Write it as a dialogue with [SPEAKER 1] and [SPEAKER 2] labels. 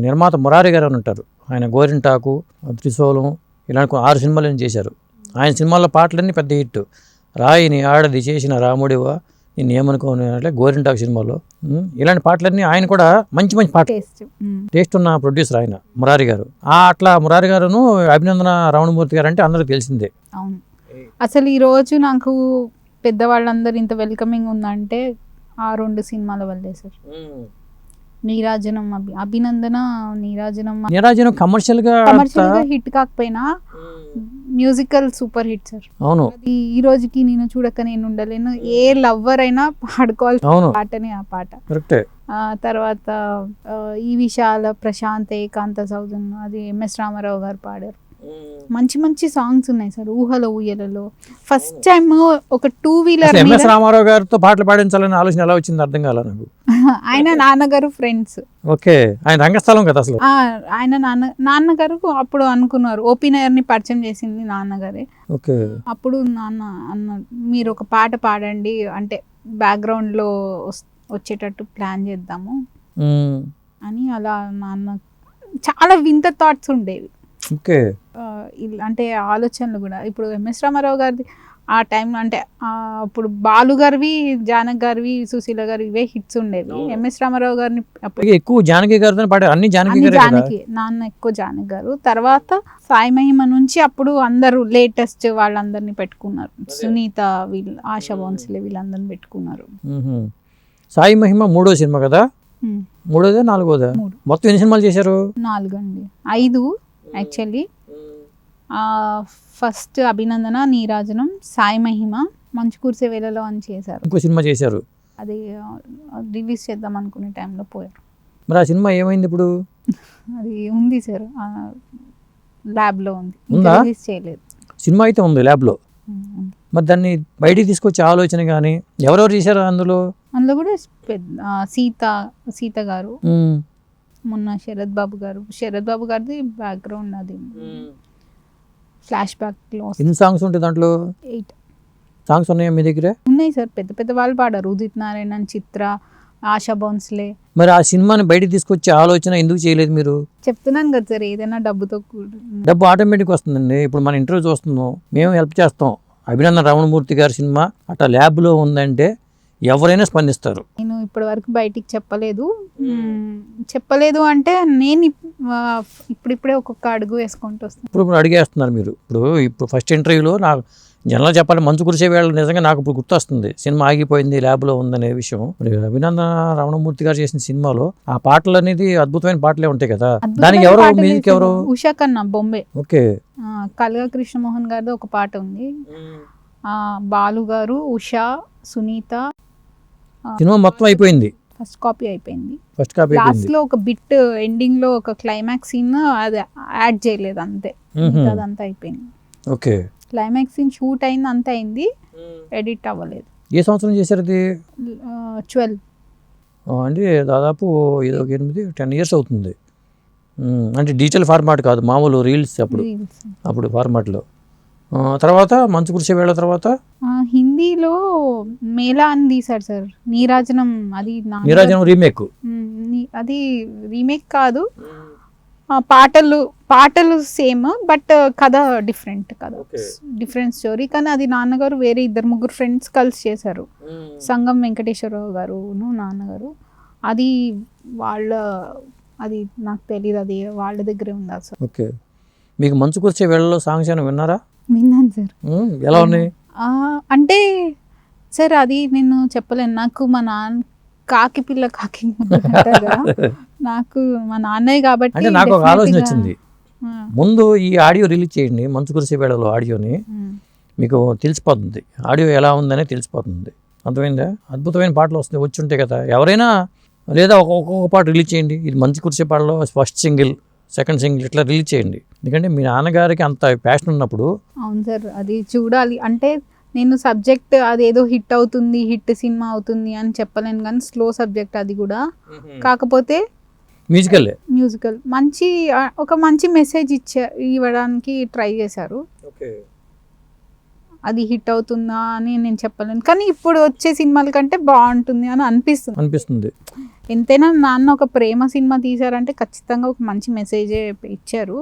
[SPEAKER 1] నిర్మాత మురారి గారు అని ఉంటారు. ఆయన గోరింటాకు, త్రిశూలం ఇలాంటి 6 సినిమాలు చేశారు. ఆయన సినిమాల్లో పాటలన్నీ పెద్ద హిట్. రాయిని ఆడది చేసిన రాముడివా నేను ఏమనుకోను అంటే గోరింటాకు సినిమాలో ఇలాంటి పాటలన్నీ ఆయన కూడా మంచి మంచి పాట టేస్ట్ ఉన్న ప్రొడ్యూసర్ ఆయన మురారి గారు. అట్లా మురారి గారును అభినందన రమణమూర్తి గారు అంటే అందరికీ తెలిసిందే.
[SPEAKER 2] అవును, అసలు ఈ రోజు నాకు పెద్దవాళ్ళందరూ ఇంత వెల్కమింగ్ ఉందంటే ఆ 2 సినిమాల వల్లే సార్. నీరాజనం, అభినందన,
[SPEAKER 1] నీరాజనం కమర్షియల్ గా
[SPEAKER 2] హిట్ కాకపోయినా మ్యూజికల్ సూపర్ హిట్ సార్.
[SPEAKER 1] అవును,
[SPEAKER 2] ఈ రోజుకి నేను చూడక నేను ఉండలేను ఏ లవ్వర్ అయినా పాడుకోవాలి పాటని ఆ పాట. తర్వాత ఈ విశాల ప్రశాంత్ ఏకాంత సౌజన్ అది ఎంఎస్ రామారావు గారు పాడారు. మంచి మంచి సాంగ్స్ ఉన్నాయి సార్. ఊహలో ఊయలలో ఫస్ట్ టైం ఒక 2-వీలర్
[SPEAKER 1] ఎంఎస్ రామారావు గారితో పాటలు పాడించాలని ఆలోచన ఎలా వచ్చింది అర్థం కాల నాకు.
[SPEAKER 2] ఆయన నాన్నగారు ఫ్రెండ్స్.
[SPEAKER 1] ఓకే, ఆయన రంగస్థలం కదా అసలు.
[SPEAKER 2] ఆయన నాన్నగారు అప్పుడు అనుకున్నారు, ఓపెనర్ ని పరిచయం చేసింది నాన్నగారే.
[SPEAKER 1] ఓకే,
[SPEAKER 2] అప్పుడు నాన్న అన్నారు మీరు ఒక పాట పాడండి అంటే బ్యాక్గ్రౌండ్ లో వచ్చేటట్టు ప్లాన్ చేద్దాము అని. అలా నాన్న చాలా వింత థాట్స్ ఉండేవి.
[SPEAKER 1] ఓకే,
[SPEAKER 2] అంటే ఆలోచనలు కూడా. ఇప్పుడు ఎంఎస్ రామారావు గారిది ఆ టైం అంటే అప్పుడు బాలు గారివి, జానకి గారివి, సుశీల గారి ఇవే హిట్స్ ఉండేవి. ఎంఎస్ రామారావు గారిని
[SPEAKER 1] ఎక్కువ జానకి గారితో పాడారు. అన్ని జానకి
[SPEAKER 2] నాన్న ఎక్కువ జానకి గారు. తర్వాత సాయి మహిమ నుంచి అప్పుడు అందరూ లేటెస్ట్ వాళ్ళందరినీ పెట్టుకున్నారు. సునీత వీళ్ళు, ఆశా భోన్స్లే వీళ్ళందరినీ పెట్టుకున్నారు.
[SPEAKER 1] సాయి మహిమ 3వ సినిమా కదా? 3వ 4వ మొత్తం ఎన్ని సినిమాలు చేశారు?
[SPEAKER 2] 4 అండి, 5 యాక్చువల్లీ. ఫస్ట్ అభినందన, నీరాజనం, సాయి మహిమ, మంచు కురిసే వేళలో అని చేశారు.
[SPEAKER 1] ఇంకో సినిమా చేశారు,
[SPEAKER 2] అది రిలీజ్ చేద్దాం అనుకునే టైంలో పోయారు.
[SPEAKER 1] మరి ఆ సినిమా ఏమైంది ఇప్పుడు?
[SPEAKER 2] అది ఉంది సార్, ల్యాబ్లో ఉంది, రిలీజ్ చేయలేదు.
[SPEAKER 1] సినిమా అయితే ఉంది ల్యాబ్లో. మరి దాన్ని బయటికి తీసుకొచ్చే ఆలోచన కానీ ఎవరెవరు చేశారు అందులో?
[SPEAKER 2] అందులో కూడా సీత గారు, మొన్న శరత్ బాబు గారిది బ్యాక్గ్రౌండ్ అది ఫ్లాష్ బ్యాక్ లో.
[SPEAKER 1] ఎన్ని సాంగ్స్ ఉంటాయి దాంట్లో?
[SPEAKER 2] 8
[SPEAKER 1] సాంగ్స్ ఉన్నాయా మీ దగ్గర?
[SPEAKER 2] ఉన్నాయి సార్, పెద్ద పెద్ద వాళ్ళు పాడారు. ఉదిత్ నారాయణన్, చిత్ర, ఆశా భోన్స్లే.
[SPEAKER 1] మరి ఆ సినిమాని బయటికి తీసుకొచ్చే ఆలోచన ఎందుకు చేయలేదు మీరు?
[SPEAKER 2] చెప్తున్నాను కదా సార్, ఏదైనా డబ్బుతో
[SPEAKER 1] డబ్బు ఆటోమేటిక్ వస్తుందండి. ఇప్పుడు మన ఇంటర్వ్యూ చూస్తున్నాం, మేము హెల్ప్ చేస్తాం. అభినందన రమణమూర్తి గారి సినిమా అట్లా ల్యాబ్లో ఉందంటే ఎవరైనా స్పందిస్తారు.
[SPEAKER 2] నేను ఇప్పటి వరకు బయటికి చెప్పలేదు అంటే నేను ఇప్పుడిప్పుడే ఒక్కొక్క అడుగు వేసుకుంటూ వస్తాను.
[SPEAKER 1] ఇప్పుడు అడిగేస్తున్నారు మీరు. ఇప్పుడు ఫస్ట్ ఇంటర్వ్యూలో నాకు జనరల్ చెప్పాలి, మంచు కురిసే వేళ నిజంగా నాకు ఇప్పుడు గుర్తొస్తుంది, సినిమా ఆగిపోయింది ల్యాబ్లో ఉందనే విషయం. మరి అభినందన రమణమూర్తి గారు చేసిన సినిమాలో ఆ పాటలు అనేది అద్భుతమైన పాటలే ఉంటాయి కదా. దానికి ఎవరు మ్యూజిక్? ఎవరు?
[SPEAKER 2] ఉషా కన్నా, బొంబే.
[SPEAKER 1] ఓకే,
[SPEAKER 2] కల్గా కృష్ణమోహన్ గారిది ఒక పాట ఉంది. బాలు గారు, ఉషా, సునీత.
[SPEAKER 1] సినిమా మొత్తం అయిపోయింది,
[SPEAKER 2] ఫస్ట్ కాపీ అయిపోయింది.
[SPEAKER 1] లాస్ట్
[SPEAKER 2] లో ఒక బిట్ ఎండింగ్ లో ఒక క్లైమాక్స్ సీన్ అది యాడ్ చేయలేదు అంతే, అదంతా అయిపోయింది.
[SPEAKER 1] ఓకే,
[SPEAKER 2] క్లైమాక్స్ సీన్ షూట్ అయింది, అంత అయింది, ఎడిట్ అవ్వలేదు.
[SPEAKER 1] ఏ సంవత్సరం చేశారు అది?
[SPEAKER 2] 12
[SPEAKER 1] అంటే దాదాపు 10 ఇయర్స్ అవుతుంది. అంటే డిజిటల్ ఫార్మాట్ కాదు, మామూలు రీల్స్ అప్పుడు ఫార్మాట్లో. తర్వాత మంచు కురిసే వేళ తర్వాత
[SPEAKER 2] హిందీలో మేళా అని తీశారు సార్. నీరాజనం, అది
[SPEAKER 1] రీమేక్.
[SPEAKER 2] అది రీమేక్ కాదు, పాటలు సేమ్ బట్ కథ డిఫరెంట్, డిఫరెంట్ స్టోరీ. కానీ అది నాన్నగారు వేరే 2-3 ఫ్రెండ్స్ కలిసి చేశారు. సంగం వెంకటేశ్వరరావు గారు నాన్నగారు. అది అది నాకు తెలియదు, అది వాళ్ళ దగ్గరే ఉందా సార్.
[SPEAKER 1] ఓకే, మీకు మంచు కురిసే వేళలో సాంగ్స్ ఏమైనా విన్నారా?
[SPEAKER 2] విన్నాను సార్.
[SPEAKER 1] ఎలా ఉన్నాయి
[SPEAKER 2] అంటే సార్, అది నేను చెప్పలేను. నాకు మా నాన్న కాకి పిల్ల కాకి నాకు మా నాన్నయ్య కాబట్టి
[SPEAKER 1] నాకు ఒక ఆలోచన వచ్చింది. ముందు ఈ ఆడియో రిలీజ్ చేయండి, మంచు కురిసే వేళలో ఆడియోని, మీకు తెలిసిపోతుంది ఆడియో ఎలా ఉందనే తెలిసిపోతుంది. అర్థమైందా? అద్భుతమైన పాటలు వచ్చి ఉంటాయి కదా ఎవరైనా, లేదా ఒక్కొక్క పాట రిలీజ్ చేయండి. ఇది మంచు కురిసే పాటలో ఫస్ట్ సింగిల్, సెకండ్ సింగిల్ ఇట్లా రిలీజ్ చేయండి. ఎందుకంటే మీ నాన్నగారికి అంత ప్యాషన్ ఉన్నప్పుడు.
[SPEAKER 2] అవును సార్, అది చూడాలి. అంటే నేను సబ్జెక్ట్ అదేదో హిట్ అవుతుంది, హిట్ సినిమా అవుతుంది అని చెప్పలేను, కానీ స్లో సబ్జెక్ట్ అది కూడా. కాకపోతే
[SPEAKER 1] మ్యూజికల్
[SPEAKER 2] ఒక మంచి మెసేజ్ ఇవ్వడానికి ట్రై చేశారు. అది హిట్ అవుతుందా అని నేను చెప్పలేను, కానీ ఇప్పుడు వచ్చే సినిమాల కంటే బాగుంటుంది అని
[SPEAKER 1] అనిపిస్తుంది.
[SPEAKER 2] ఎంతైనా నాన్న ఒక ప్రేమ సినిమా తీశారంటే ఖచ్చితంగా ఒక మంచి మెసేజే ఇచ్చారు.